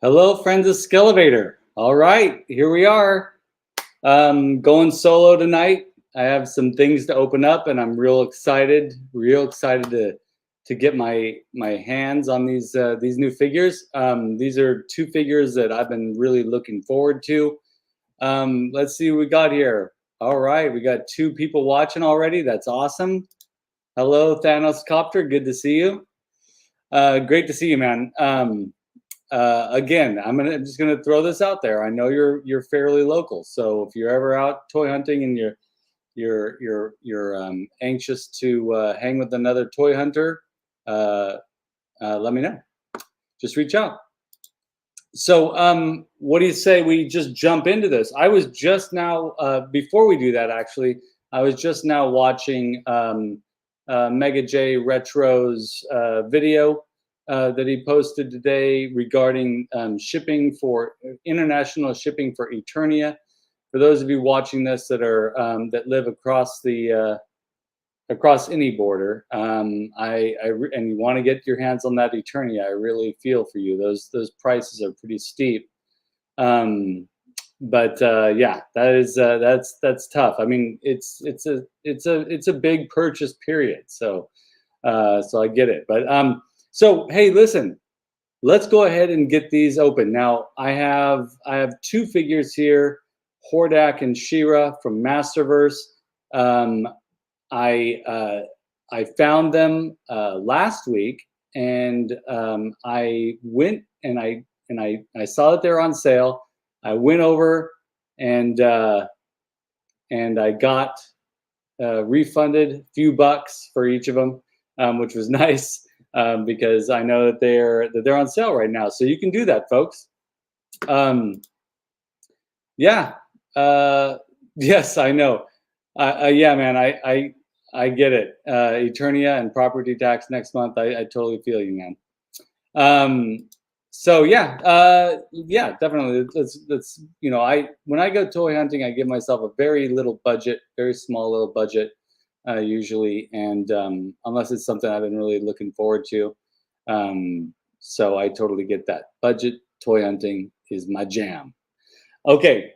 Hello, friends of Skelevator. All right, here we are. Going solo tonight. I have some things to open up, and I'm real excited to get my hands on these new figures. These are two figures that I've been really looking forward to. Let's see what we got here. All right, we got two people watching already. That's awesome. Hello, Thanos Copter. Good to see you. Great to see you, man. Again, I'm just gonna throw this out there. I know you're fairly local, so if you're ever out toy hunting and you're anxious to hang with another toy hunter, let me know. Just reach out. So, what do you say we just jump into this? I was just now before we do that. Actually, I was just now watching Mega J Retro's video that he posted today regarding shipping for international shipping for Eternia. For those of you watching this that are that live across the across any border, and you want to get your hands on that Eternia, I really feel for you. Those prices are pretty steep. But yeah, that's tough. I mean, it's a big purchase period. So I get it. But so hey, listen, let's go ahead and get these open. Now I have two figures here, Hordak and She-Ra from MASTERVERSE. I found them last week, and I went and I saw that they're on sale. I went over and I got refunded a few bucks for each of them, which was nice. Because I know that they're on sale right now, so you can do that, folks. Yeah, yes, I know. Yeah, man, I get it. Eternia and property tax next month. I totally feel you, man. So yeah, yeah, definitely. Let's when I go toy hunting, I give myself a very little budget, very small little budget. Usually, and unless it's something I've been really looking forward to. So I totally get that. Budget toy hunting is my jam. Okay,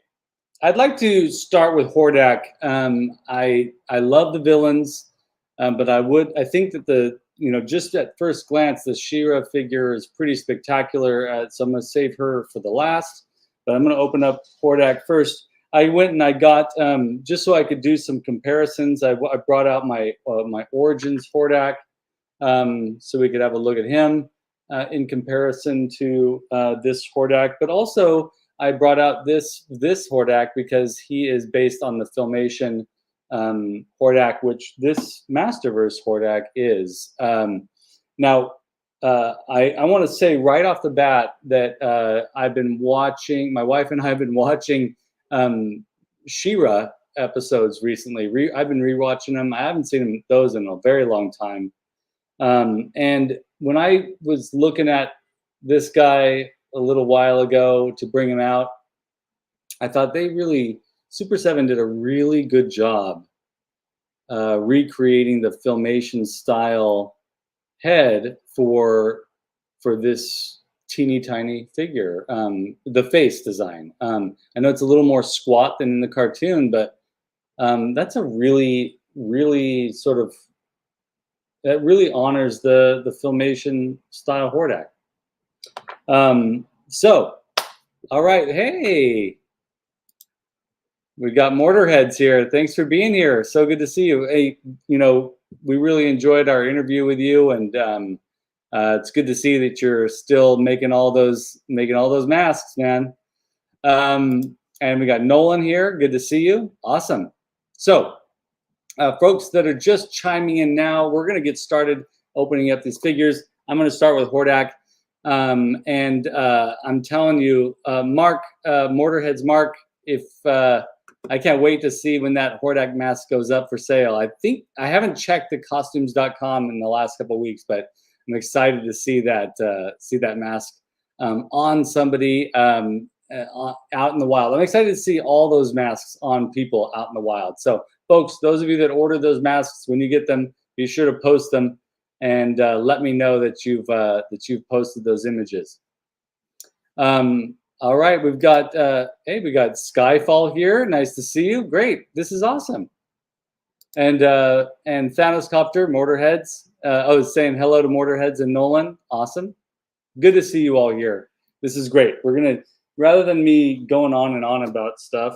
I'd like to start with Hordak. I love the villains, but I think that just at first glance, the She-Ra figure is pretty spectacular. So I'm going to save her for the last, but I'm going to open up Hordak first. I went and I got just so I could do some comparisons. I brought out my my Origins Hordak, so we could have a look at him in comparison to this Hordak. But also I brought out this Hordak because he is based on the Filmation Hordak, which this Masterverse Hordak is. Now, I want to say right off the bat that I've been watching. My wife and I have been watching She-Ra episodes recently. I've been rewatching them. I haven't seen those in a very long time. And when I was looking at this guy a little while ago to bring him out, I thought Super 7 did a really good job recreating the Filmation style head for this teeny tiny figure. The face design. I know it's a little more squat than in the cartoon, but that's a really sort of, that really honors the Filmation style Hordak. So, all right, hey, we got Mortar Heads here. Thanks for being here. So good to see you. Hey, we really enjoyed our interview with you, and it's good to see that you're still making all those masks, man. And we got Nolan here. Good to see you. Awesome. So, folks that are just chiming in now, we're going to get started opening up these figures. I'm going to start with Hordak. And I'm telling you, Mark, Mortarhead's Mark, if I can't wait to see when that Hordak mask goes up for sale. I haven't checked the costumes.com in the last couple of weeks, but I'm excited to see that mask on somebody out in the wild. I'm excited to see all those masks on people out in the wild. So, folks, those of you that ordered those masks, when you get them, be sure to post them and let me know that you've posted those images. All right, we've got hey, we got Skyfall here. Nice to see you. Great, this is awesome. And Thanos Copter, Mortarheads. Oh, saying hello to Mortarheads and Nolan. Awesome. Good to see you all here. This is great. We're gonna, rather than me going on and on about stuff,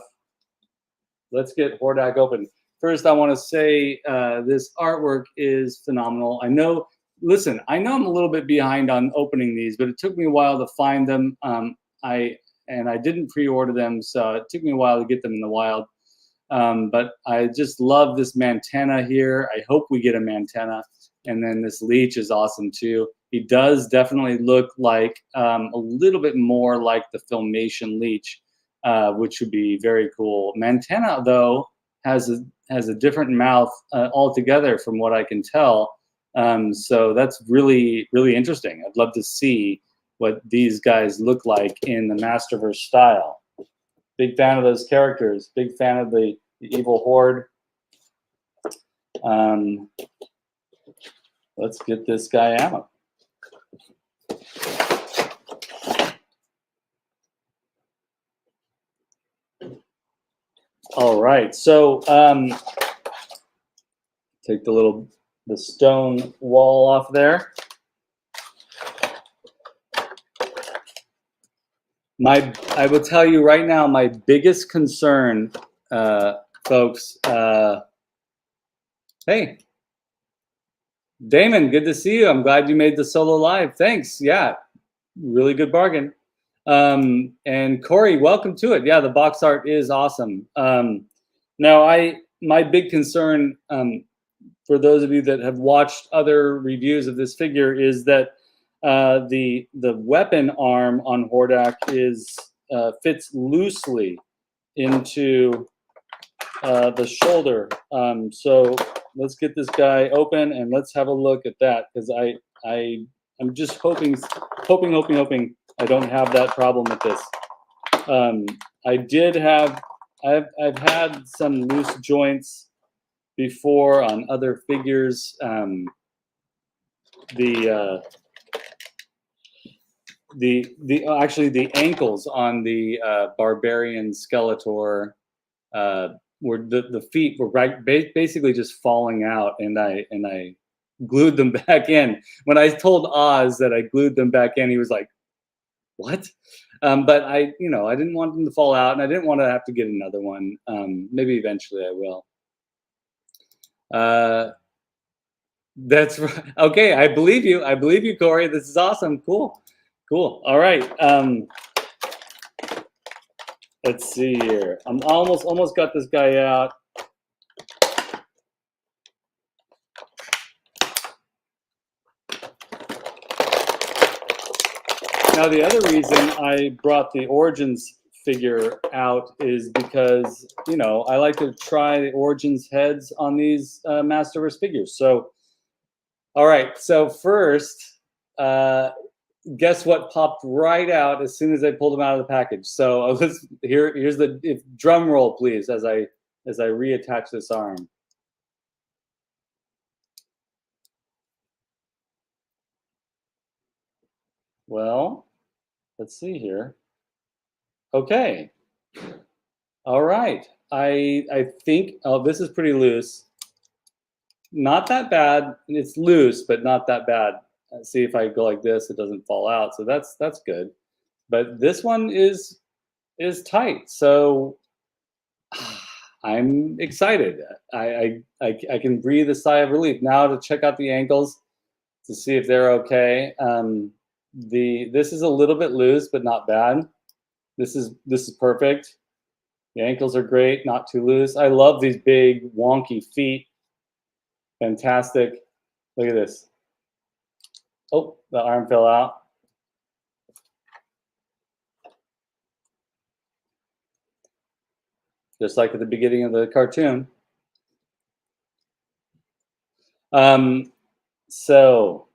let's get Hordak open. First, I want to say this artwork is phenomenal. I know. Listen, I know I'm a little bit behind on opening these, but it took me a while to find them. I didn't pre-order them, so it took me a while to get them in the wild. But I just love this Mantenna here. I hope we get a Mantenna. And then this Leech is awesome too. He does definitely look like a little bit more like the Filmation Leech, which would be very cool. Mantenna, though, has a different mouth altogether from what I can tell. So that's really, really interesting. I'd love to see what these guys look like in the Masterverse style. Big fan of those characters. Big fan of the evil horde. Let's get this guy out. All right, so take the stone wall off there. I will tell you right now, my biggest concern, folks. Hey, Damon, good to see you. I'm glad you made the solo live. Thanks. Yeah, really good bargain. And Corey, welcome to it. Yeah, the box art is awesome. Now, my big concern for those of you that have watched other reviews of this figure is that the weapon arm on Hordak fits loosely into the shoulder. So let's get this guy open and let's have a look at that, because I'm just hoping I don't have that problem with this. I've had some loose joints before on other figures. Actually the ankles on the Barbarian Skeletor were the feet were basically just falling out, and I glued them back in. When I told Oz that I glued them back in, he was like, "What?" But I didn't want them to fall out, and I didn't want to have to get another one. Maybe eventually I will. That's right. Okay, I believe you. I believe you, Corey. This is awesome. Cool. All right. Let's see here. I'm almost got this guy out. Now, the other reason I brought the Origins figure out is because, I like to try the Origins heads on these Masterverse figures. So, all right. So first, guess what popped right out as soon as I pulled them out of the package. So here's the drum roll, please, as I reattach this arm. Well, let's see here. Okay. All right. I think, oh, this is pretty loose. Not that bad. It's loose, but not that bad. See, if I go like this, it doesn't fall out. So that's good. But this one is tight. So I'm excited. I can breathe a sigh of relief now to check out the ankles to see if they're okay. This is a little bit loose, but not bad. This is perfect. The ankles are great, not too loose. I love these big wonky feet. Fantastic. Look at this. Oh, the arm fell out. Just like at the beginning of the cartoon. So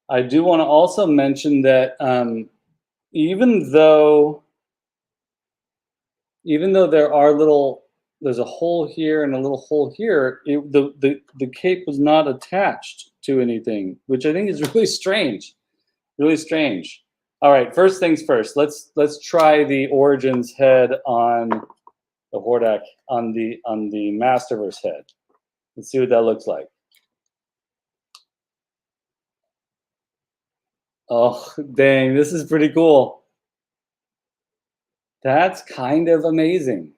I do want to also mention that even though there's a hole here and a little hole here, the cape was not attached to anything, which I think is really strange. Really strange. All right, first things first. Let's try the Origins head on the Hordak on the Masterverse head. Let's see what that looks like. Oh, dang, this is pretty cool. That's kind of amazing.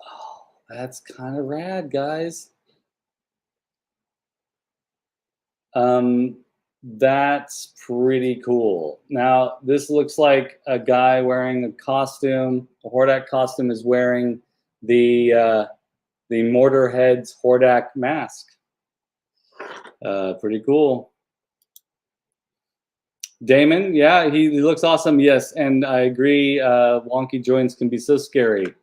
Oh, that's kind of rad, guys. That's pretty cool. Now, this looks like a guy wearing a costume. A Hordak costume is wearing the Mortarhead's Hordak mask. Pretty cool. Damon, yeah, he looks awesome. Yes, and I agree. Wonky joints can be so scary.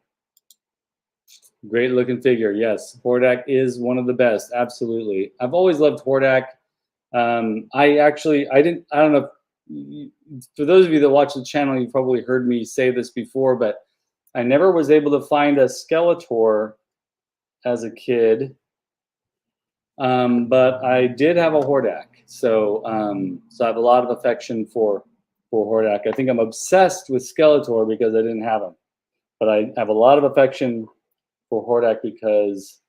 Great looking figure. Yes, Hordak is one of the best. Absolutely. I've always loved Hordak. I don't know. For those of you that watch the channel, you probably heard me say this before, but I never was able to find a Skeletor as a kid. But I did have a Hordak, so so I have a lot of affection for Hordak. I think I'm obsessed with Skeletor because I didn't have him, but I have a lot of affection for Hordak because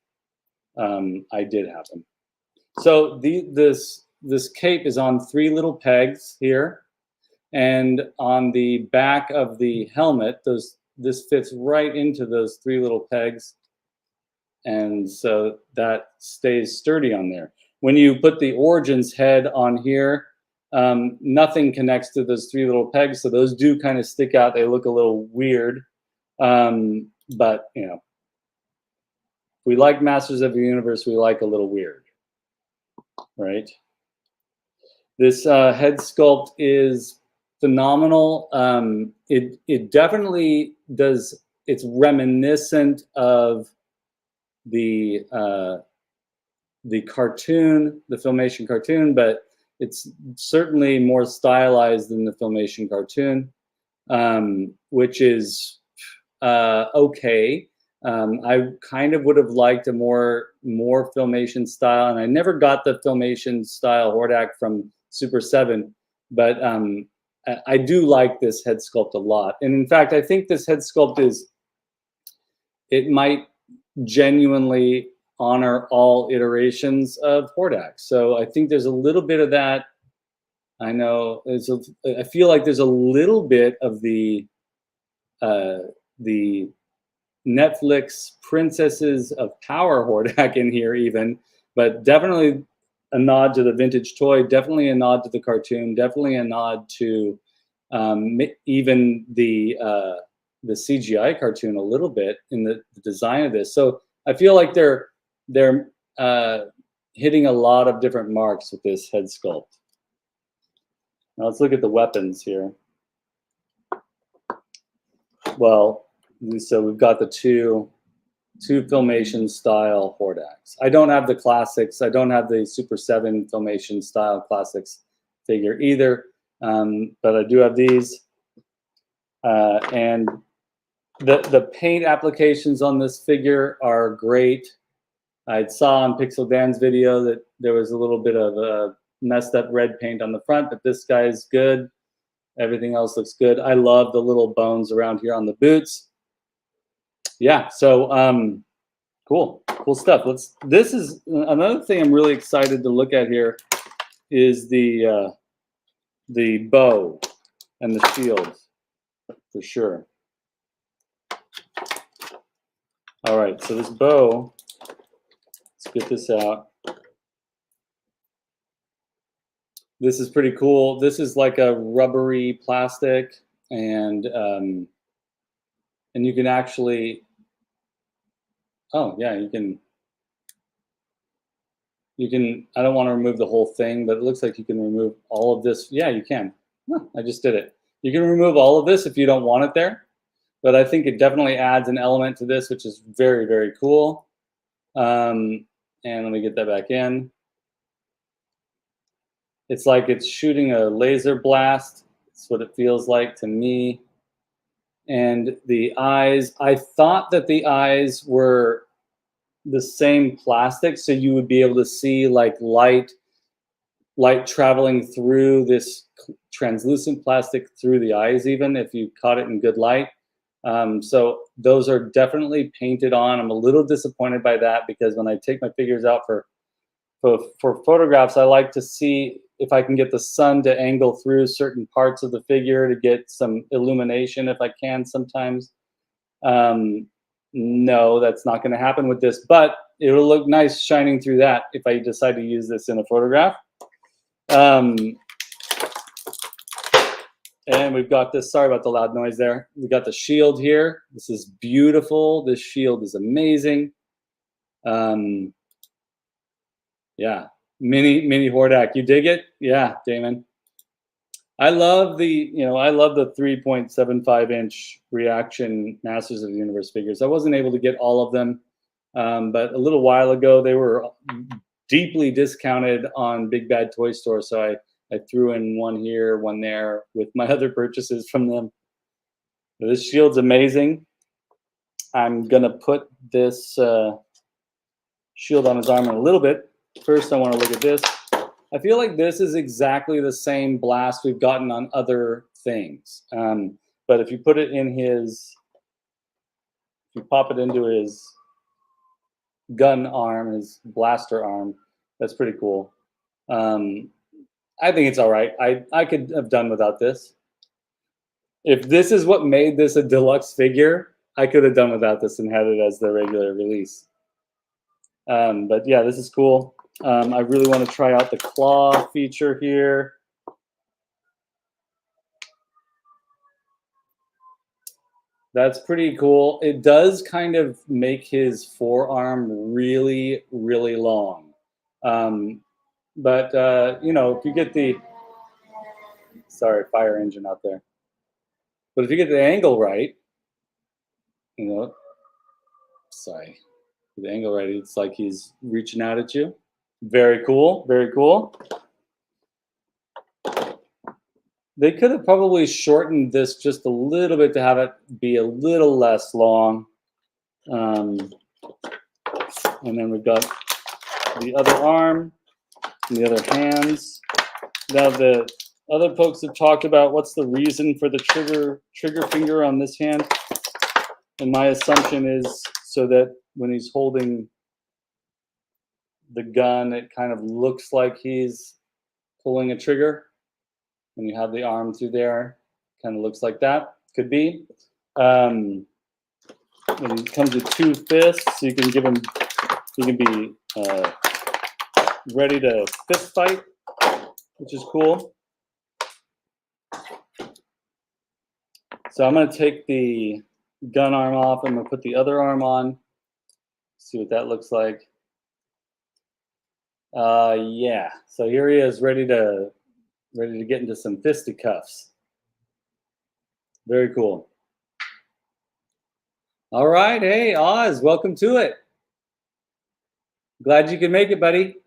I did have him. So this cape is on 3 little pegs here, and on the back of the helmet, this fits right into those 3 little pegs. And so that stays sturdy on there. When you put the Origins head on here, nothing connects to those 3 little pegs, so those do kind of stick out. They look a little weird, but you know, we like Masters of the Universe. We like a little weird, right? This head sculpt is phenomenal. It definitely does. It's reminiscent of the cartoon, the Filmation cartoon, but it's certainly more stylized than the Filmation cartoon, which is okay. I kind of would have liked a more Filmation style, and I never got the Filmation style Hordak from Super 7, but I do like this head sculpt a lot. And in fact, I think this head sculpt it might genuinely honor all iterations of Hordak. So I think there's a little bit of that. I know I feel like there's a little bit of the Netflix Princesses of Power Hordak in here even, but definitely a nod to the vintage toy, definitely a nod to the cartoon, definitely a nod to even the CGI cartoon a little bit in the design of this. So I feel like they're hitting a lot of different marks with this head sculpt. Now let's look at the weapons here. Well, so we've got the two Filmation style Hordaks. I don't have the classics. I don't have the Super 7 Filmation style classics figure either, but I do have these. And the paint applications on this figure are great. I saw on Pixel Dan's video that there was a little bit of messed up red paint on the front, but this guy's good. Everything else looks good. I love the little bones around here on the boots. Yeah, so cool stuff. This is another thing I'm really excited to look at here is the bow and the shield for sure. All right, so this bow, let's get this out. This is pretty cool. This is like a rubbery plastic, and you can actually, oh yeah, you can, I don't want to remove the whole thing, but it looks like you can remove all of this. Yeah, you can. Huh, I just did it. You can remove all of this if you don't want it there, but I think it definitely adds an element to this, which is very, very cool. And let me get that back in. It's like it's shooting a laser blast. That's what it feels like to me. And the eyes, I thought that the eyes were the same plastic, so you would be able to see like light light traveling through this translucent plastic through the eyes, even if you caught it in good light. So those are definitely painted on. I'm a little disappointed by that because when I take my figures out for photographs, I like to see if I can get the sun to angle through certain parts of the figure to get some illumination if I can sometimes. No, that's not going to happen with this, but it'll look nice shining through that if I decide to use this in a photograph. And we've got this, sorry about the loud noise there. We've got the shield here. This is beautiful. This shield is amazing. Yeah, mini Hordak. You dig it? Yeah, Damon. I love the 3.75 inch reaction Masters of the Universe figures. I wasn't able to get all of them, but a little while ago they were deeply discounted on Big Bad Toy Store. So I threw in one here, one there with my other purchases from them. This shield's amazing. I'm gonna put this shield on his arm in a little bit. First, I want to look at this. I feel like this is exactly the same blast we've gotten on other things. But if you put it in his, if you pop it into his gun arm, his blaster arm, that's pretty cool. I think it's all right. I could have done without this. If this is what made this a deluxe figure, I could have done without this and had it as the regular release. But yeah, this is cool. I really want to try out the claw feature here. That's pretty cool. It does kind of make his forearm really, really long. But you know, if you get the, sorry, fire engine out there. But if you get the angle right, you know, sorry, the angle right, it's like he's reaching out at you. Very cool, very cool. They could have probably shortened this just a little bit to have it be a little less long. And then we've got the other arm and the other hands. Now the other folks have talked about what's the reason for the trigger finger on this hand. And my assumption is so that when he's holding the gun, it kind of looks like he's pulling a trigger. When you have the arm through there, kind of looks like that. Could be. And it comes with 2 fists, so you can give him, he can be ready to fist fight, which is cool. So I'm going to take the gun arm off. I'm going to put the other arm on. See what that looks like. Yeah. So here he is, ready to get into some fisticuffs. Very cool. All right. Hey, Oz, welcome to it. Glad you could make it, buddy.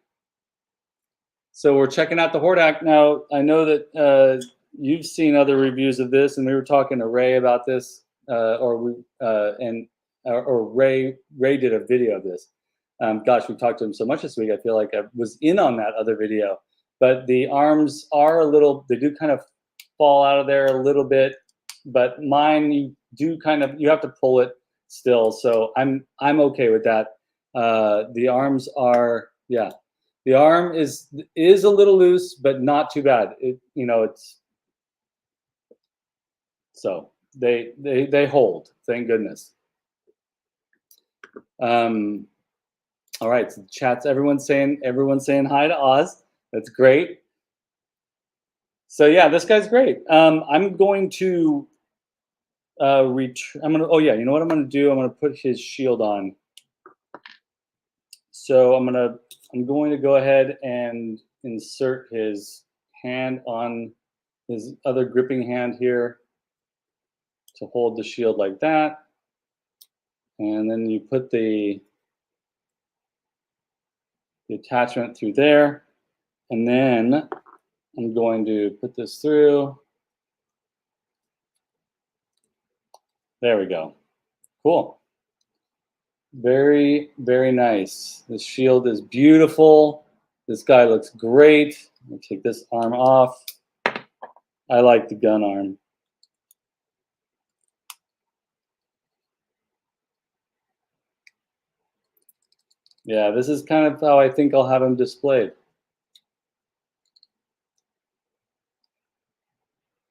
So we're checking out the Hordak. Now, I know that you've seen other reviews of this, and we were talking to Ray about this, or Ray did a video of this. Gosh, we talked to him so much this week. I feel like I was in on that other video. But the arms are a little, they do kind of fall out of there a little bit. But mine, you do kind of, you have to pull it still. So I'm okay with that. The arms are, yeah. The arm is a little loose, but not too bad. You know, it's, so they hold, thank goodness. All right, so the chat's everyone's saying hi to Oz. That's great. So yeah, this guy's great. I'm going to oh yeah, you know what I'm gonna do? I'm gonna put his shield on. So I'm going to go ahead and insert his hand on his other gripping hand here to hold the shield like that. And then you put the attachment through there. And then I'm going to put this through. There we go. Cool. Very, very nice. The shield is beautiful. This guy looks great. I'll take this arm off. I like the gun arm. Yeah, this is kind of how I think I'll have him displayed.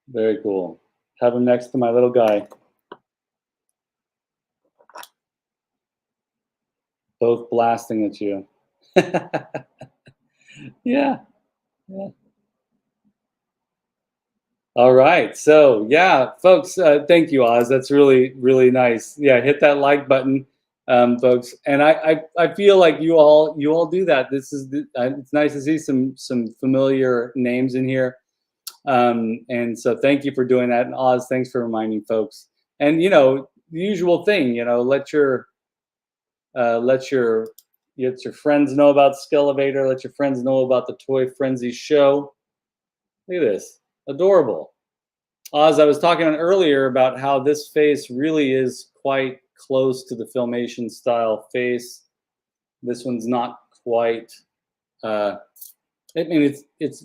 Very cool. Have him next to my little guy. Both blasting at you. Yeah. Yeah. All right. So yeah, folks, thank you, Oz. That's really, really nice. Yeah, hit that like button, folks. And I feel like you all do that. This is it's nice to see some familiar names in here. And so thank you for doing that. And Oz, thanks for reminding folks. And you know, the usual thing, you know, let your friends know about Skelevator. Let your friends know about the Toy Frenzy show. Look at this, adorable. Oz, I was talking earlier about how this face really is quite close to the Filmation style face. This one's not quite. I mean, it's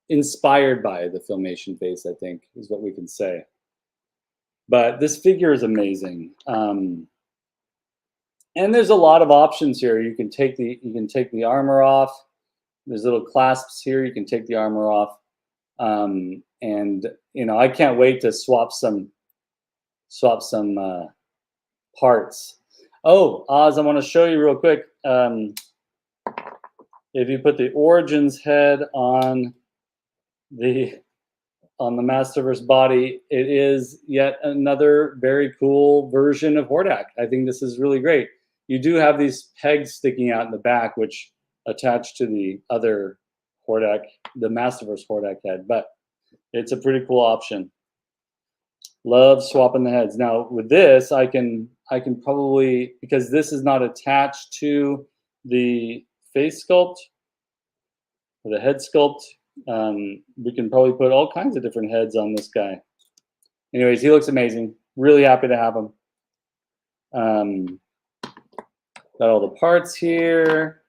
inspired by the Filmation face, I think, is what we can say. But this figure is amazing. And there's a lot of options here. You can take the armor off. There's little clasps here. You can take the armor off. And you know, I can't wait to swap some parts. Oh, Oz, I want to show you real quick. If you put the Origins head on the Masterverse body, it is yet another very cool version of Hordak. I think this is really great. You do have these pegs sticking out in the back, which attach to the other Hordak, the Masterverse Hordak head, but it's a pretty cool option. Love swapping the heads. Now with this, I can probably, because this is not attached to the face sculpt or the head sculpt, we can probably put all kinds of different heads on this guy. Anyways, he looks amazing. Really happy to have him. Got all the parts here.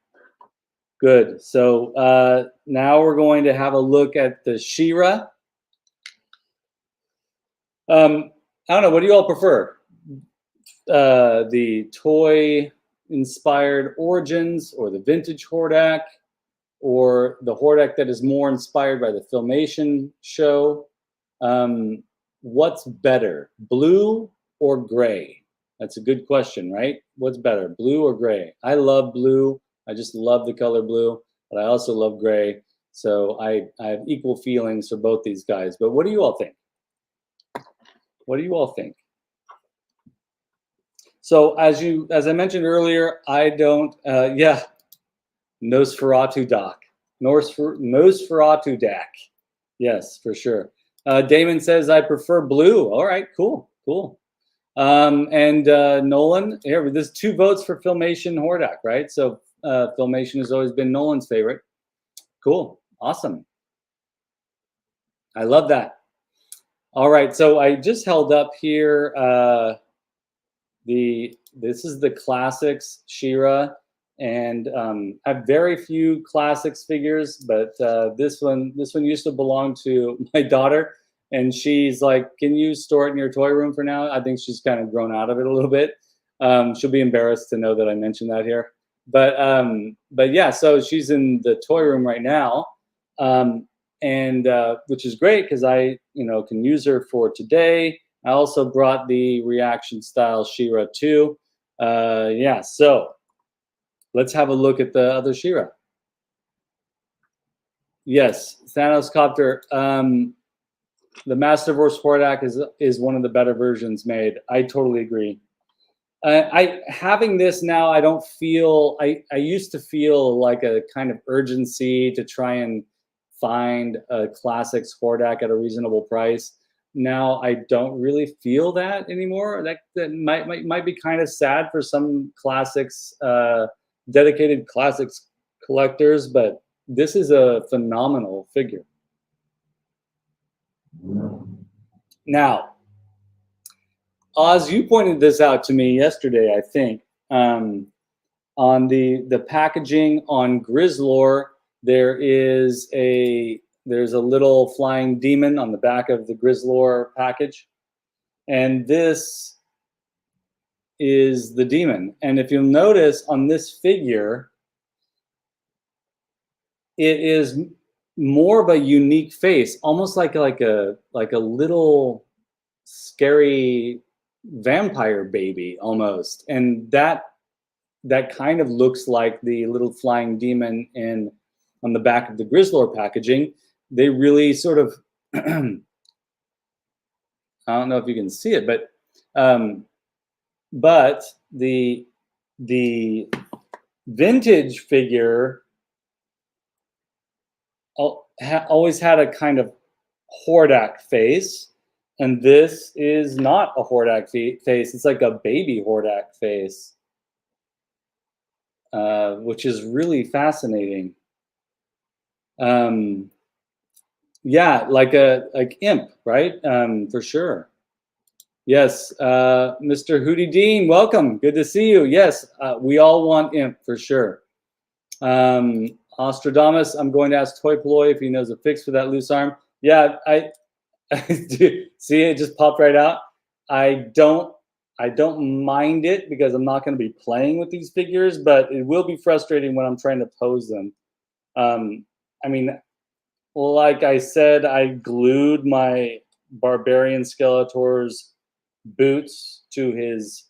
Good. So now we're going to have a look at the She-Ra. I don't know. What do you all prefer? The toy-inspired Origins, or the vintage Hordak, or the Hordak that is more inspired by the Filmation show? What's better, blue or gray? That's a good question, right? What's better, blue or gray? I love blue. I just love the color blue, but I also love gray. So I have equal feelings for both these guys. But what do you all think? What do you all think? So as I mentioned earlier, I don't. Yeah, Nosferatu Doc, Nosferatu Dak. Yes, for sure. Damon says I prefer blue. All right, cool. And Nolan, here, there's 2 votes for Filmation Hordak, right? So Filmation has always been Nolan's favorite. Cool, awesome. I love that. All right, so I just held up here this is the Classics She-Ra, and I have very few Classics figures, but this one used to belong to my daughter, and she's like, "Can you store it in your toy room for now?" I think she's kind of grown out of it a little bit. She'll be embarrassed to know that I mentioned that here, but yeah, so she's in the toy room right now. And which is great because I can use her for today. I also brought the reaction style She-Ra too. Yeah, so let's have a look at the other She-Ra. Yes, Thanos Copter. The Masterverse Hordak is one of the better versions made. I totally agree. Having this now, I don't feel. I used to feel like a kind of urgency to try and find a Classics Hordak at a reasonable price. Now I don't really feel that anymore. That might be kind of sad for some Classics, dedicated Classics collectors, but this is a phenomenal figure. Now, Oz, you pointed this out to me yesterday, I think. On the packaging on Grizzlor, there's a little flying demon on the back of the Grizzlor package, and this is the demon. And if you'll notice on this figure, it is more of a unique face, almost like a little scary vampire baby almost, and that kind of looks like the little flying demon on the back of the Grizzlor packaging. They really sort of I don't know if you can see it, but the vintage figure always had a kind of Hordak face, and this is not a Hordak face. It's like a baby Hordak face, which is really fascinating. Yeah, like Imp, right? For sure. Yes, Mr. Hootie Dean, welcome. Good to see you. Yes, we all want Imp for sure. Ostradamus, I'm going to ask Toy Ploy if he knows a fix for that loose arm. Yeah, I see it just popped right out. I don't mind it because I'm not going to be playing with these figures, but it will be frustrating when I'm trying to pose them. I mean, like I said, I glued my Barbarian Skeletor's boots to his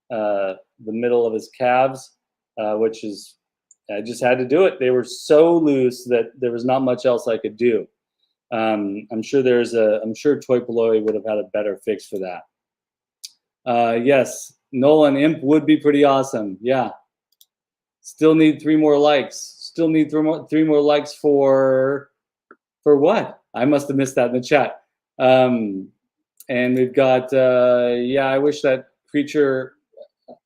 the middle of his calves, which is, I just had to do it. They were so loose that there was not much else I could do. I'm sure Toy Ploy would have had a better fix for that. Yes, Nolan, Imp would be pretty awesome. Yeah. Still need 3 more likes. Still need 3 more likes for what? I must have missed that in the chat. And we've got yeah, I wish that creature.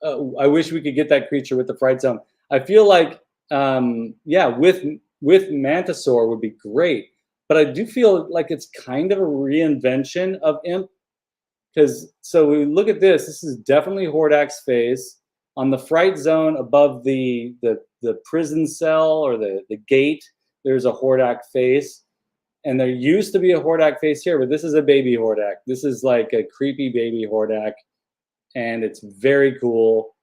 I wish we could get that creature with the Fright Zone. I feel like yeah, with Mantisaur would be great, but I do feel like it's kind of a reinvention of Imp, because so we look at this. This is definitely Hordak's face. On the Fright Zone above the prison cell or the gate, there's a Hordak face. And there used to be a Hordak face here, but this is a baby Hordak. This is like a creepy baby Hordak, and it's very cool.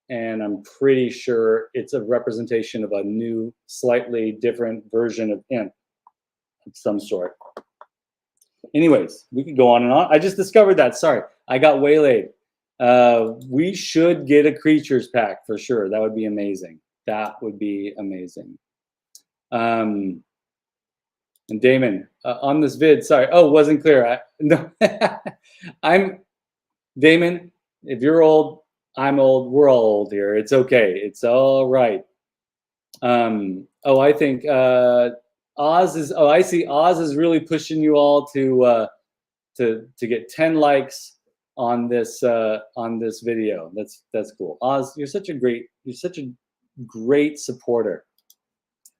And I'm pretty sure it's a representation of a new, slightly different version of Imp of some sort. Anyways, we could go on and on. I just discovered that. Sorry, I got waylaid. We should get a creatures pack for sure. That would be amazing. That would be amazing. And Damon, on this vid, sorry. Oh, wasn't clear. No, I'm Damon. If you're old, I'm old. We're all old here. It's okay. It's all right. Oh, I think Oz is. Oh, I see. Oz is really pushing you all to get 10 likes on this video. That's cool. Oz, you're such a great supporter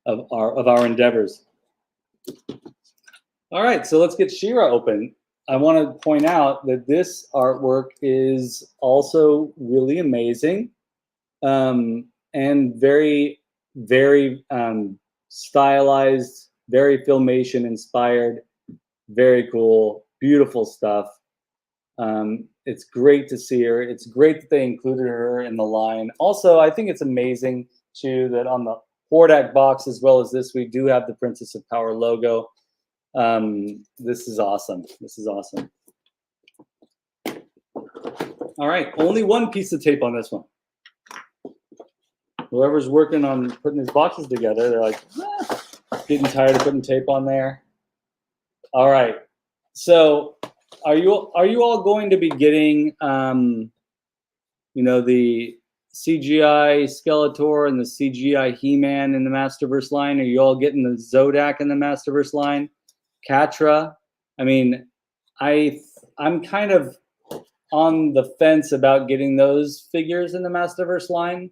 of our endeavors. All right, so let's get She-Ra open. I want to point out that this artwork is also really amazing, and very, very stylized, very Filmation inspired, very cool, beautiful stuff. It's great to see her. It's great that they included her in the line. Also, I think it's amazing too that on the Hordak box as well as this, we do have the Princess of Power logo. This is awesome. This is awesome. All right, only one piece of tape on this one. Whoever's working on putting these boxes together, they're like, getting tired of putting tape on there. All right, so are you all going to be getting you know, the CGI Skeletor and the CGI He-Man in the Masterverse line? Are you all getting the Zodak in the Masterverse line? Catra? I mean, I'm kind of on the fence about getting those figures in the Masterverse line.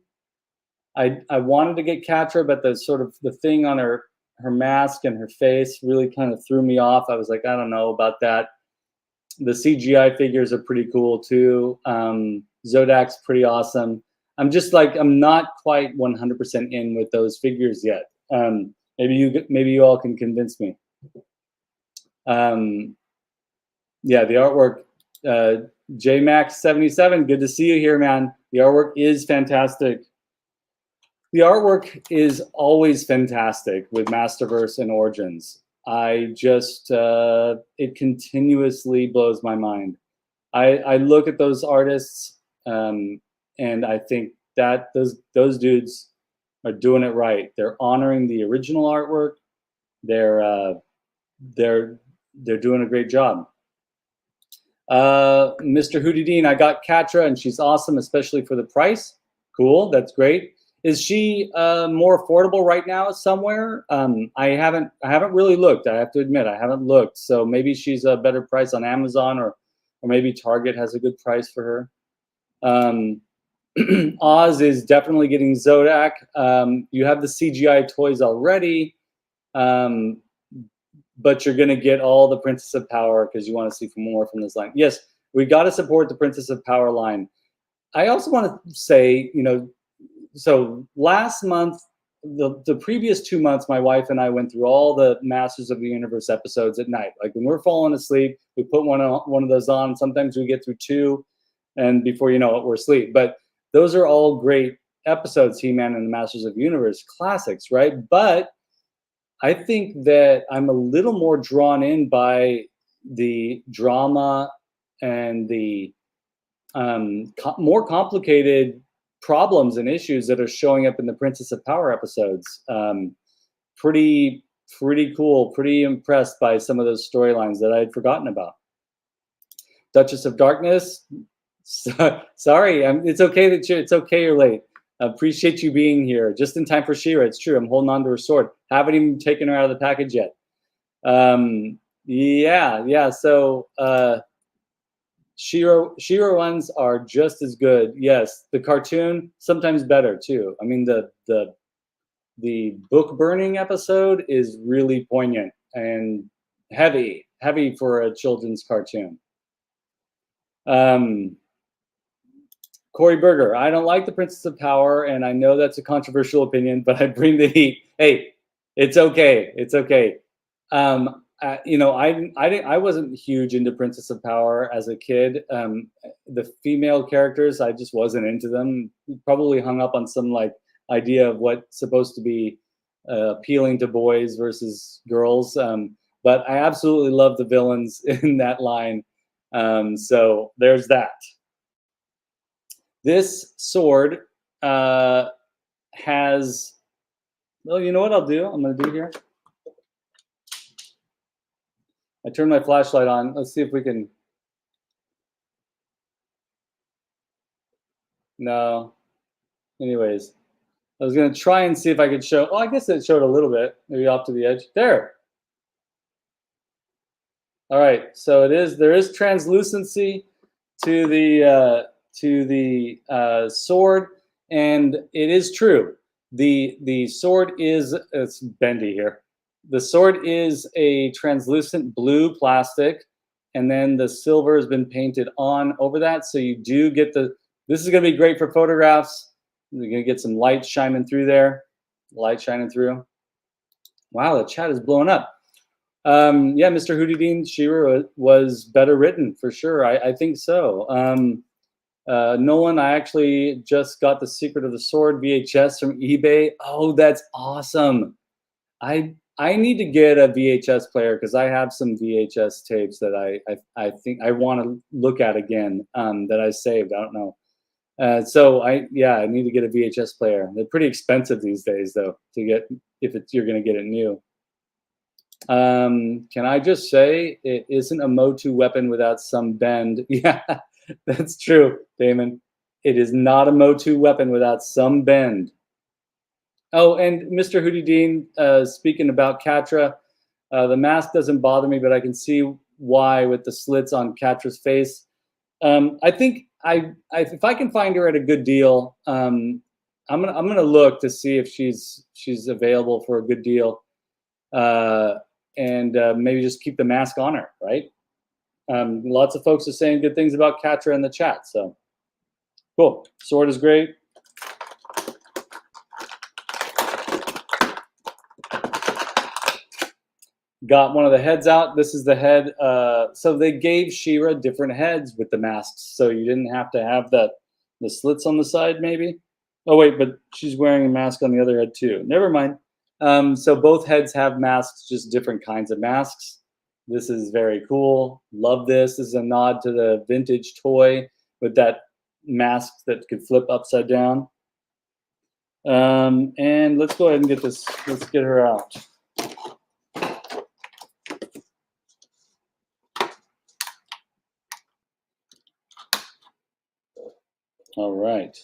I wanted to get Catra, but the thing on her mask and her face really kind of threw me off. I was like, I don't know about that. The CGI figures are pretty cool too. Zodak's pretty awesome. I'm just like, I'm not quite 100% in with those figures yet. Maybe you all can convince me. Yeah, the artwork, JMax77, good to see you here, man. The artwork is fantastic. The artwork is always fantastic with Masterverse and Origins. I just, it continuously blows my mind. I look at those artists, and I think that those dudes are doing it right. They're honoring the original artwork. They're doing a great job. Mr. Houdidine, I got Katra and she's awesome, especially for the price. Cool, that's great. Is she more affordable right now somewhere? I haven't really looked. I have to admit, I haven't looked. So maybe she's a better price on Amazon, or maybe Target has a good price for her. Oz is definitely getting Zodak. You have the CGI toys already, but you're going to get all the Princess of Power because you want to see more from this line. Yes, we got to support the Princess of Power line. I also want to say, you know, so last month, the previous 2 months, my wife and I went through all the Masters of the Universe episodes at night. Like when we're falling asleep, we put one of those on. Sometimes we get through 2, and before you know it, we're asleep. But those are all great episodes, He-Man and the Masters of the Universe classics, right? But I think that I'm a little more drawn in by the drama and the more complicated problems and issues that are showing up in the Princess of Power episodes. Pretty cool, pretty impressed by some of those storylines that I had forgotten about. Duchess of Darkness, sorry, it's okay it's okay you're late. I appreciate you being here just in time for She-Ra. It's true, I'm holding on to her sword. Haven't even taken her out of the package yet. Yeah, so She-Ra ones are just as good. Yes, the cartoon sometimes better too. I mean, the book burning episode is really poignant and heavy for a children's cartoon. Corey Berger, I don't like the Princess of Power, and I know that's a controversial opinion, but I bring the heat. Hey, it's okay. It's okay. You know, I wasn't huge into Princess of Power as a kid. The female characters, I just wasn't into them. Probably hung up on some like idea of what's supposed to be appealing to boys versus girls. But I absolutely love the villains in that line. So there's that. This sword has, well, you know what I'll do? I'm going to do here. I turned my flashlight on. Let's see if we can. No. Anyways, I was going to try and see if I could show. Oh, I guess it showed a little bit, maybe off to the edge. There. All right. So there is translucency to the sword, and it is true. The sword is, it's bendy here. The sword is a translucent blue plastic, and then the silver has been painted on over that. So you do get this is going to be great for photographs. You're going to get some light shining through there. Light shining through. Wow, the chat is blowing up. Yeah, Mr. Houdidine, She-Ra was better written for sure. I think so. Nolan, I actually just got The Secret of the Sword VHS from eBay. Oh, that's awesome. I need to get a VHS player because I have some VHS tapes that I think I want to look at again that I saved. I don't know. So I need to get a VHS player. They're pretty expensive these days though to get if you're going to get it new. Can I just say it isn't a Motu weapon without some bend? Yeah, that's true, Damon. It is not a Motu weapon without some bend. Oh, and Mr. Houdidine, speaking about Katra, the mask doesn't bother me, but I can see why with the slits on Katra's face. I think if I can find her at a good deal, I'm gonna look to see if she's available for a good deal, and maybe just keep the mask on her, right? Lots of folks are saying good things about Katra in the chat, so cool. Sword is great. Got one of the heads out. This is the head. So they gave She-Ra different heads with the masks, so you didn't have to have the slits on the side, maybe. Oh wait, but she's wearing a mask on the other head too. Never mind. So both heads have masks, just different kinds of masks. This is very cool. Love this. This is a nod to the vintage toy with that mask that could flip upside down. And let's go ahead and get this. Let's get her out. All right.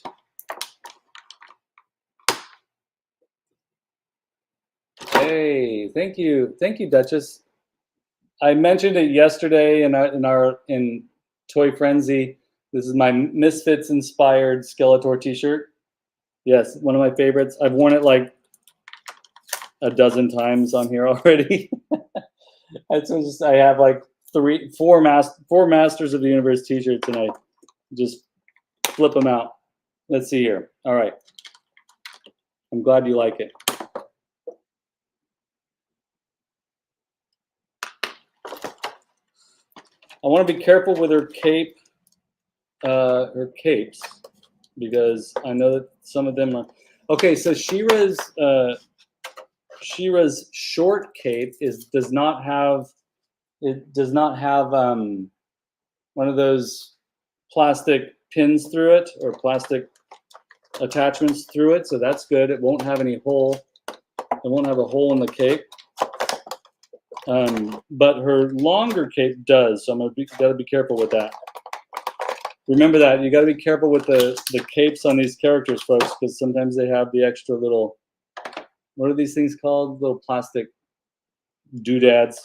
Hey, thank you, Duchess. I mentioned it yesterday in Toy Frenzy. This is my Misfits inspired Skeletor T-shirt. Yes, one of my favorites. I've worn it like a dozen times on here already. I have like four Masters of the Universe T-shirts, and I just flip them out. Let's see here. All right. I'm glad you like it. I want to be careful with her cape, her capes, because I know that some of them are. Okay, so She-Ra's short cape does not have one of those plastic pins through it or plastic attachments through it, so that's good. It won't have any hole. It won't have a hole in the cape. But her longer cape does, so gotta be careful with that. Remember that, you gotta be careful with the capes on these characters, folks, because sometimes they have the extra little, what are these things called? Little plastic doodads.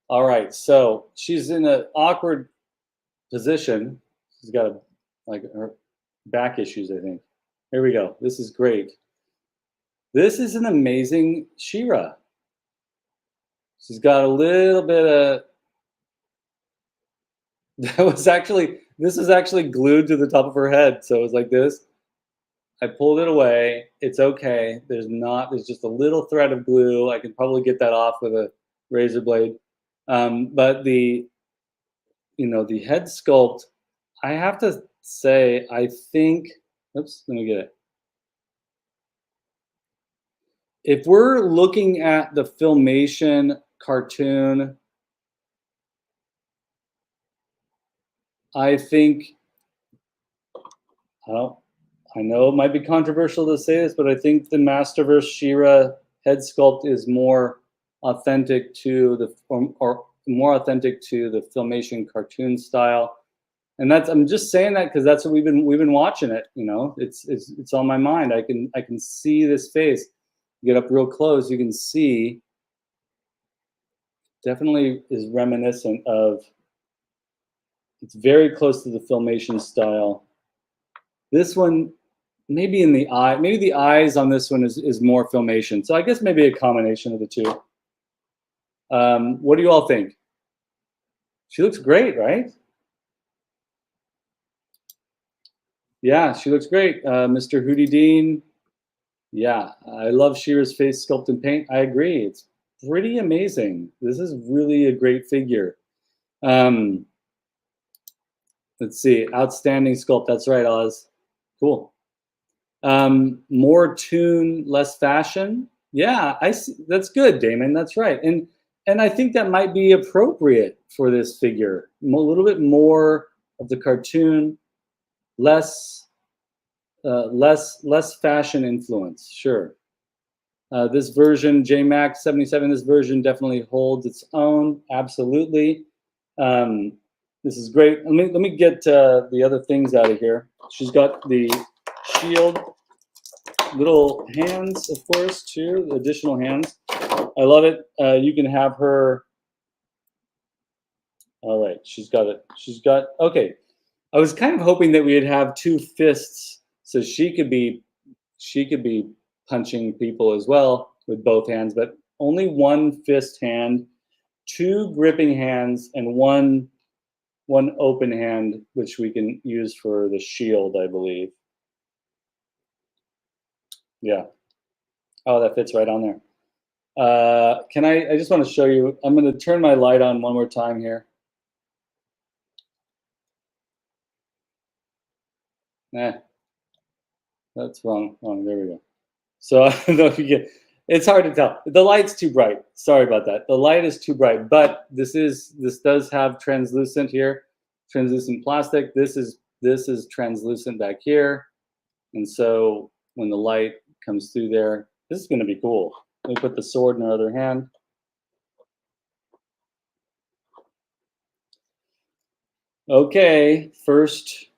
All right, so she's in an awkward position. She's got her back issues, I think. Here we go. This is great. This is an amazing She-Ra. She's got a little bit of. This is actually glued to the top of her head, so it was like this. I pulled it away. It's okay. There's just a little thread of glue. I can probably get that off with a razor blade. But the head sculpt, I have to say, I think. Oops, let me get it. If we're looking at the Filmation cartoon, I think, I know it might be controversial to say this, but I think the Masterverse She-Ra head sculpt is more authentic to or more authentic to the Filmation cartoon style. And I'm just saying that because that's what we've been watching it. It's on my mind. I can see this face. Get up real close, you can see. Definitely is reminiscent of. It's very close to the Filmation style. This one, maybe in the eye, maybe the eyes on this one is more Filmation. So I guess maybe a combination of the two. What do you all think? She looks great, right? Yeah, she looks great. Mr. Hootie Dean. Yeah, I love She-Ra's face sculpt and paint. I agree. It's pretty amazing. This is really a great figure. Let's see. Outstanding sculpt. That's right, Oz. Cool. More tune, less fashion. Yeah, I see. That's good, Damon. That's right. And I think that might be appropriate for this figure. A little bit more of the cartoon, less fashion influence. Sure. This version, JMax 77, this version definitely holds its own. Absolutely. This is great. Let me get the other things out of here. She's got the shield, little hands, of course, too, additional hands. I love it. You can have her. All right, she's got it. Okay. I was kind of hoping that we'd have two fists, so she could be punching people as well with both hands, but only one fist hand, two gripping hands, and one open hand, which we can use for the shield, I believe. Yeah. Oh, that fits right on there. I just want to show you, I'm going to turn my light on one more time here. That's wrong. There we go. So I don't know if you get, it's hard to tell. The light's too bright. Sorry about that. The light is too bright, but this does have translucent here, translucent plastic. This is translucent back here. And so when the light comes through there, this is going to be cool. Let me put the sword in our other hand. Okay, first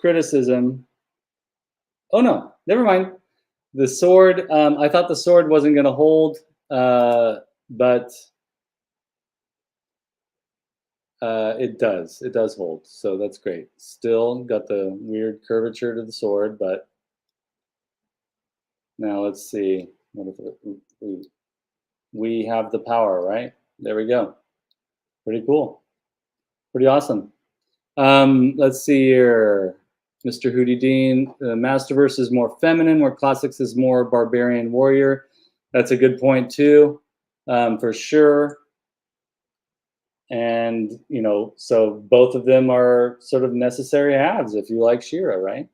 criticism. Oh no, never mind. The sword, I thought the sword wasn't going to hold, but it does. It does hold, so that's great. Still got the weird curvature to the sword, but now let's see. What if we have the power, right? There we go. Pretty cool. Pretty awesome. Let's see here. Mr. Hootie Dean, Masterverse is more feminine, where Classics is more barbarian warrior. That's a good point too, for sure. And, you know, so both of them are sort of necessary halves if you like She-Ra, right?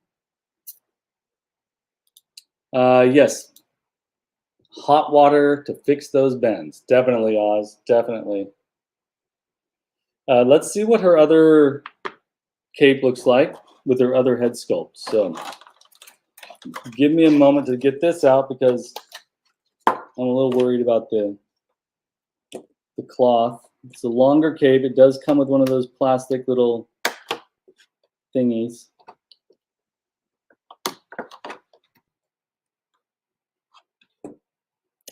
Yes. Hot water to fix those bends. Definitely, Oz. Definitely. Let's see what her other cape looks like with her other head sculpt. So give me a moment to get this out because I'm a little worried about the cloth. It's a longer cape. It does come with one of those plastic little thingies.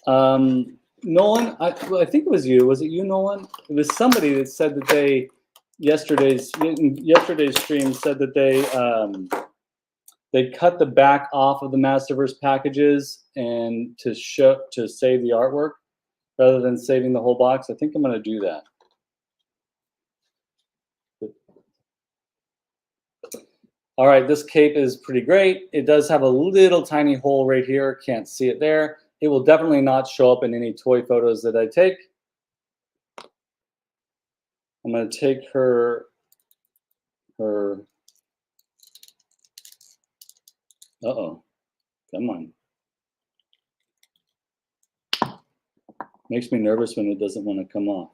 Nolan, I think it was you. Was it you, Nolan? It was somebody that said that they yesterday's stream said that they cut the back off of the Masterverse packages and to save the artwork rather than saving the whole box. I think I'm going to do that. All right, this cape is pretty great. It does have a little tiny hole right here. Can't see it there. It will definitely not show up in any toy photos that I take. I'm going to take her uh-oh, come on. Makes me nervous when it doesn't want to come off.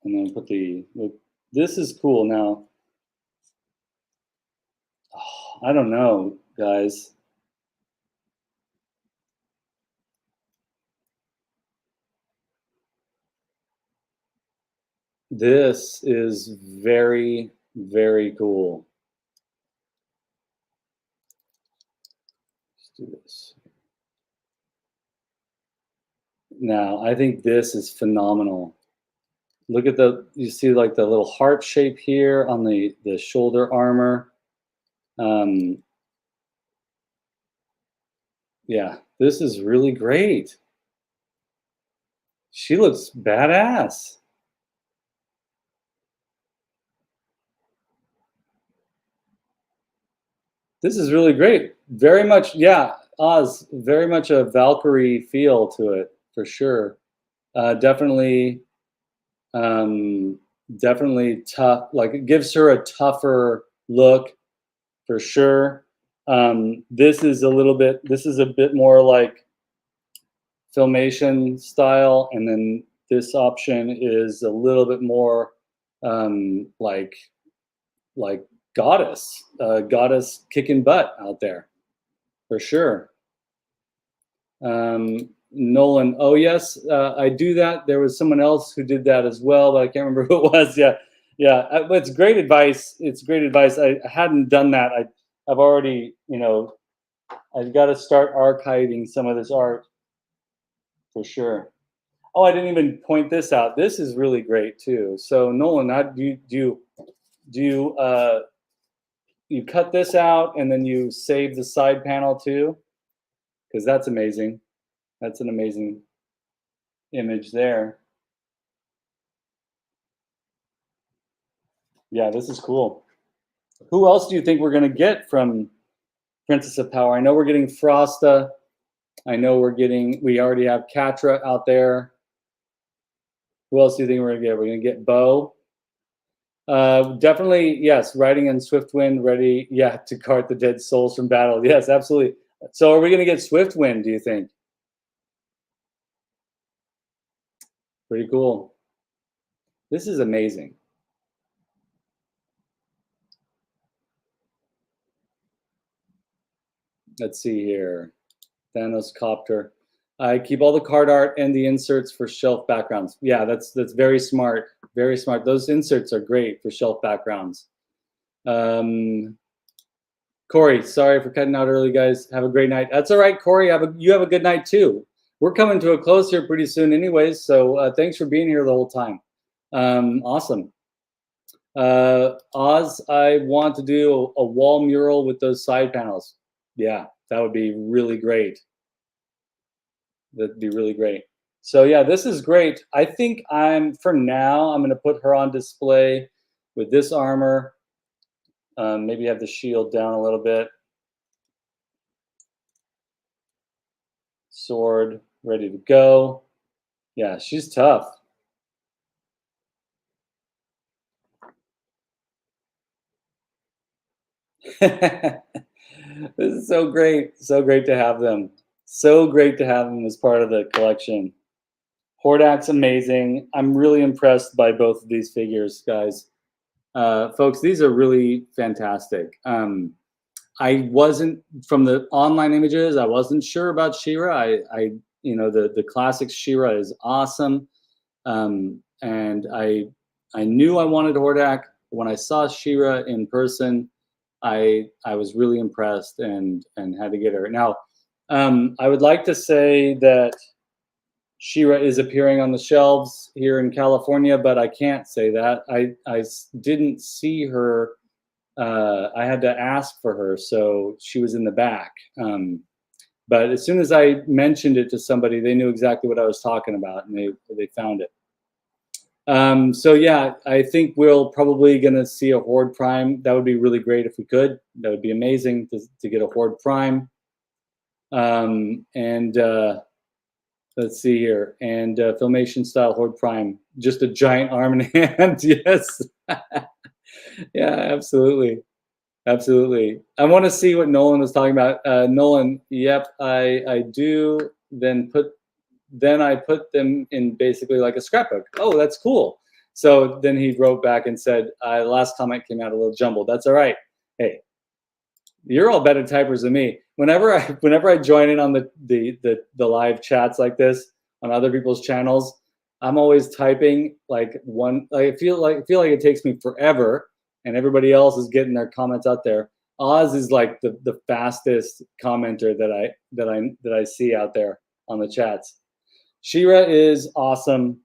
And then put this is cool now. Oh, I don't know, guys. This is very, very cool. Let's do this. Now, I think this is phenomenal. Look at you see like the little heart shape here on the shoulder armor. Yeah, this is really great. She looks badass. This is really great. Very much, yeah, Oz, very much a Valkyrie feel to it, for sure. Definitely tough. Like, it gives her a tougher look, for sure. This is a bit more like Filmation style, and then this option is a little bit more like goddess kicking butt out there, for sure. Nolan, oh yes, I do that. There was someone else who did that as well, but I can't remember who it was. Yeah, it's great advice. It's great advice. I hadn't done that. I've already, you know, I've got to start archiving some of this art, for sure. Oh, I didn't even point this out. This is really great too. So Nolan, do you cut this out and then you save the side panel too? Because that's amazing. That's an amazing image there. Yeah, this is cool. Who else do you think we're gonna get from Princess of Power. I know we're getting Frosta. I know we already have Catra out there. Who else do you think we're gonna get? We're gonna get Bo. Definitely, yes, riding in Swiftwind, ready, yeah, to cart the dead souls from battle. Yes, absolutely. So are we gonna get Swiftwind, do you think? Pretty cool. This is amazing. Let's see here. Thanos Copter. I keep all the card art and the inserts for shelf backgrounds. Yeah, that's very smart. Very smart. Those inserts are great for shelf backgrounds. Corey, sorry for cutting out early, guys. Have a great night. That's all right, Corey. You have a good night too. We're coming to a close here pretty soon, anyways. So thanks for being here the whole time. Awesome. Oz, I want to do a wall mural with those side panels. Yeah, that would be really great. That'd be really great. So yeah, this is great. I think for now, I'm gonna put her on display with this armor. Maybe have the shield down a little bit. Sword ready to go. Yeah, she's tough. This is so great. So great to have them. So great to have them as part of the collection. Hordak's amazing. I'm really impressed by both of these figures, guys. Folks, these are really fantastic. I wasn't, from the online images, I wasn't sure about She-Ra. The classic She-Ra is awesome. And I knew I wanted Hordak. When I saw She-Ra in person, I was really impressed and had to get her. Now, I would like to say that She-Ra is appearing on the shelves here in California, but I can't say that. I didn't see her. I had to ask for her, so she was in the back. But as soon as I mentioned it to somebody, they knew exactly what I was talking about, and they found it. So yeah, I think we're probably gonna see a Horde Prime. That would be really great if we could. That would be amazing to get a Horde Prime. Let's see here, and Filmation style Horde Prime, just a giant arm and hand. Yes, yeah, absolutely. Absolutely. I want to see what Nolan was talking about. Nolan, yep, I do. Then I put them in basically like a scrapbook. Oh, that's cool. So then he wrote back and said, last comment came out a little jumbled. That's all right. Hey, you're all better typers than me. Whenever I join in on the live chats like this on other people's channels, I'm always typing like one. I feel like it takes me forever, and everybody else is getting their comments out there. Oz is like the fastest commenter that I see out there on the chats. She-Ra is awesome.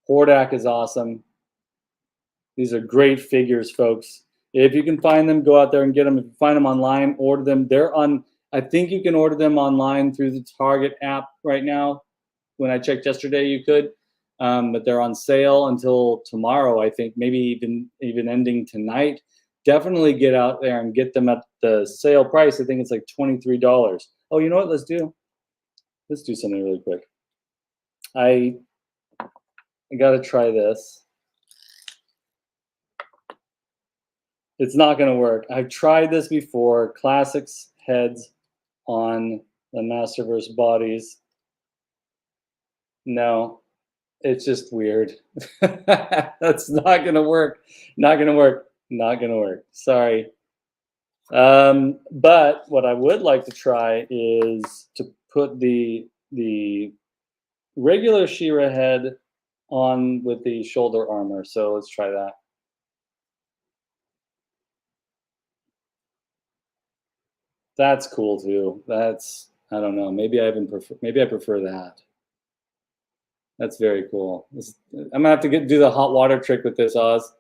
Hordak is awesome. These are great figures, folks. If you can find them, go out there and get them. If you find them online, order them. I think you can order them online through the Target app right now. When I checked yesterday, you could. But they're on sale until tomorrow, I think, maybe even ending tonight. Definitely get out there and get them at the sale price. I think it's like $23. Oh, you know what? Let's do something really quick. I gotta try this. It's not gonna work. I've tried this before. Classics heads on the Masterverse bodies. No, it's just weird. That's not gonna work. Not gonna work. Not gonna work. Sorry. But what I would like to try is to put the regular She-Ra head on with the shoulder armor. So let's try that. That's cool too. I don't know. Maybe I prefer that. That's very cool. I'm gonna have to do the hot water trick with this, Oz.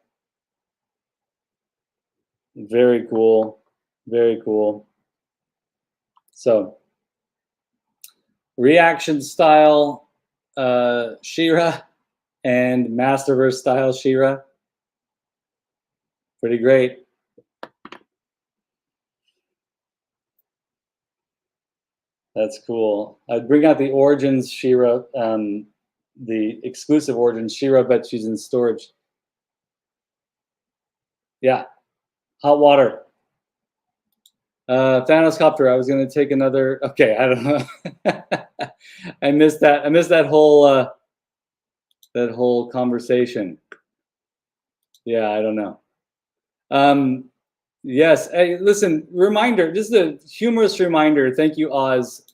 Very cool. Very cool. So, reaction style She-Ra and Masterverse style She-Ra. Pretty great. That's cool. I'd bring out the Origins She-Ra, the exclusive Origins She-Ra, but she's in storage. Yeah, hot water. Thanos Copter. I was gonna take another. Okay, I don't know. I missed that. I missed that whole conversation. Yeah, I don't know. Yes. Hey, listen. Reminder. Just a humorous reminder. Thank you, Oz.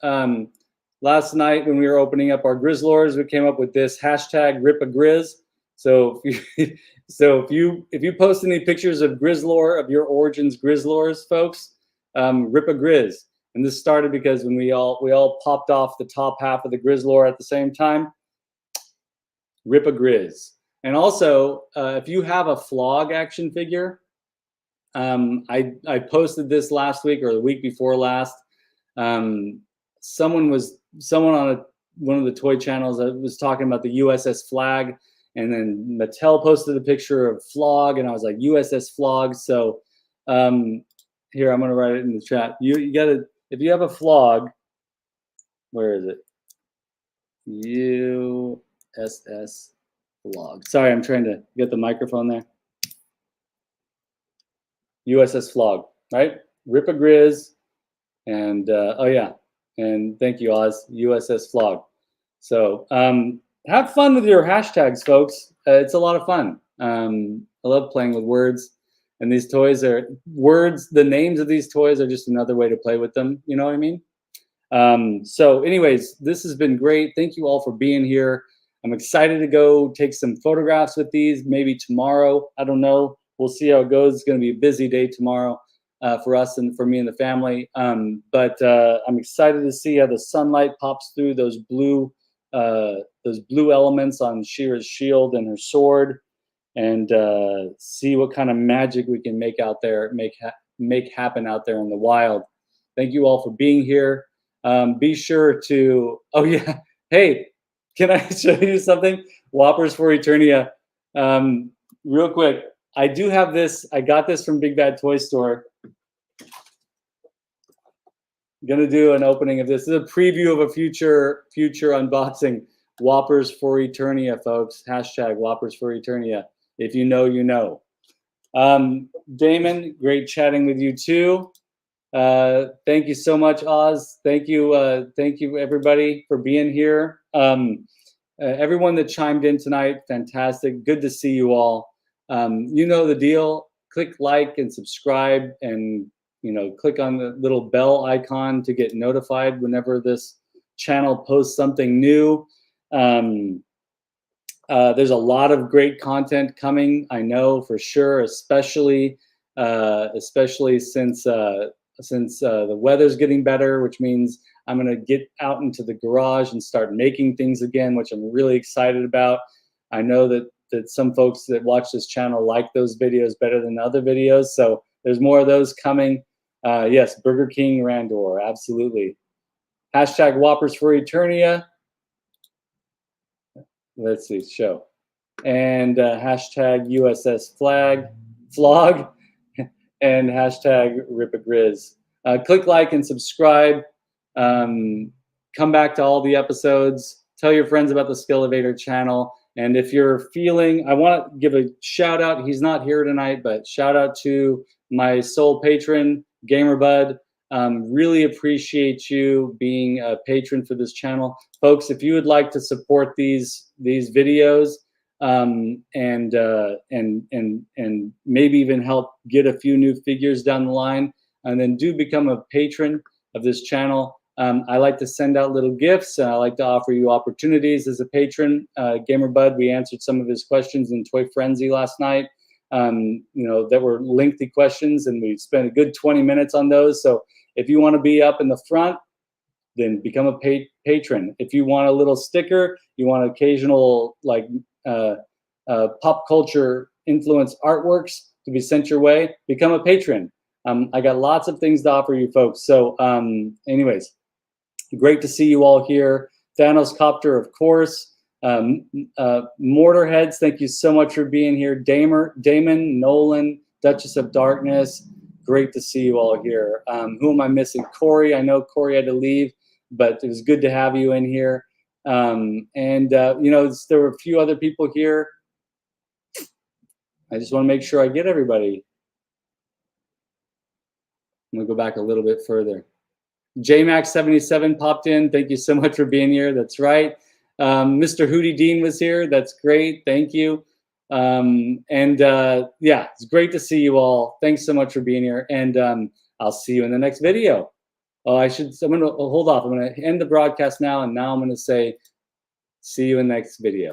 Last night when we were opening up our Grizzlors, we came up with this hashtag #RipAGrizz. So if you post any pictures of Grizzlor, of your Origins Grizzlors, folks, #RipAGrizz. And this started because when we all popped off the top half of the Grizzlor at the same time. #RipAGrizz. And also, if you have a Flog action figure, I posted this last week or the week before last. Someone on one of the toy channels was talking about the USS Flag, and then Mattel posted a picture of Flog, and I was like, USS Flog. So here, I'm gonna write it in the chat. You gotta, if you have a Flog, where is it? USS Flog. Sorry, I'm trying to get the microphone there. USS Flog, right? #RipAGrizz, and oh yeah, and thank you, Oz. USS Flog. So have fun with your hashtags, folks. It's a lot of fun. I love playing with words, and these toys are words. The names of these toys are just another way to play with them. You know what I mean? So anyways, this has been great. Thank you all for being here. I'm excited to go take some photographs with these, maybe tomorrow. I don't know. We'll see how it goes. It's going to be a busy day tomorrow for us and for me and the family. But I'm excited to see how the sunlight pops through those blue elements on She-Ra's shield and her sword, and see what kind of magic we can make out there, make happen out there in the wild. Thank you all for being here. Be sure to, oh yeah, hey, can I show you something? Whoppers for Eternia. Real quick, I do have this. I got this from Big Bad Toy Store. I'm gonna do an opening of this. This is a preview of a future unboxing. Whoppers for Eternia, folks. Hashtag Whoppers for Eternia. If you know, you know. Damon, great chatting with you too. Thank you so much, Oz. Thank you everybody for being here. Everyone that chimed in tonight, fantastic. Good to see you all. You know the deal. Click like and subscribe, and click on the little bell icon to get notified whenever this channel posts something new. There's a lot of great content coming, I know for sure, especially since the weather's getting better, which means I'm gonna get out into the garage and start making things again, which I'm really excited about. I know that some folks that watch this channel like those videos better than other videos, so there's more of those coming. Yes, Burger King Randor, absolutely. Hashtag Whoppers for Eternia. Let's see, show. And hashtag USS Flog, and hashtag #RipAGrizz. Click like and subscribe. Come back to all the episodes. Tell your friends about the Skele Vader channel. And if you're feeling, I want to give a shout out. He's not here tonight, but shout out to my sole patron, GamerBud. Really appreciate you being a patron for this channel, folks. If you would like to support these videos, and maybe even help get a few new figures down the line, and then do become a patron of this channel. I like to send out little gifts. I like to offer you opportunities as a patron. GamerBud, we answered some of his questions in Toy Frenzy last night. That were lengthy questions, and we spent a good 20 minutes on those. So if you want to be up in the front, then become a patron. If you want a little sticker, you want occasional pop culture influence artworks to be sent your way, become a patron. I got lots of things to offer you folks. So anyways, great to see you all here. Thanos Copter, of course. Mortarheads, thank you so much for being here. Damon, Nolan, Duchess of Darkness, great to see you all here. Who am I missing? Corey, I know Corey had to leave. but it was good to have you in here. You know, there were a few other people here. I just want to make sure I get everybody. I'm gonna go back a little bit further. JMax77 popped in. Thank you so much for being here. That's right. Mr. Hootie Dean was here. That's great. Thank you. Yeah, it's great to see you all. Thanks so much for being here. And I'll see you in the next video. Oh, I'm going to hold off. I'm going to end the broadcast now. And now I'm going to say, see you in the next video.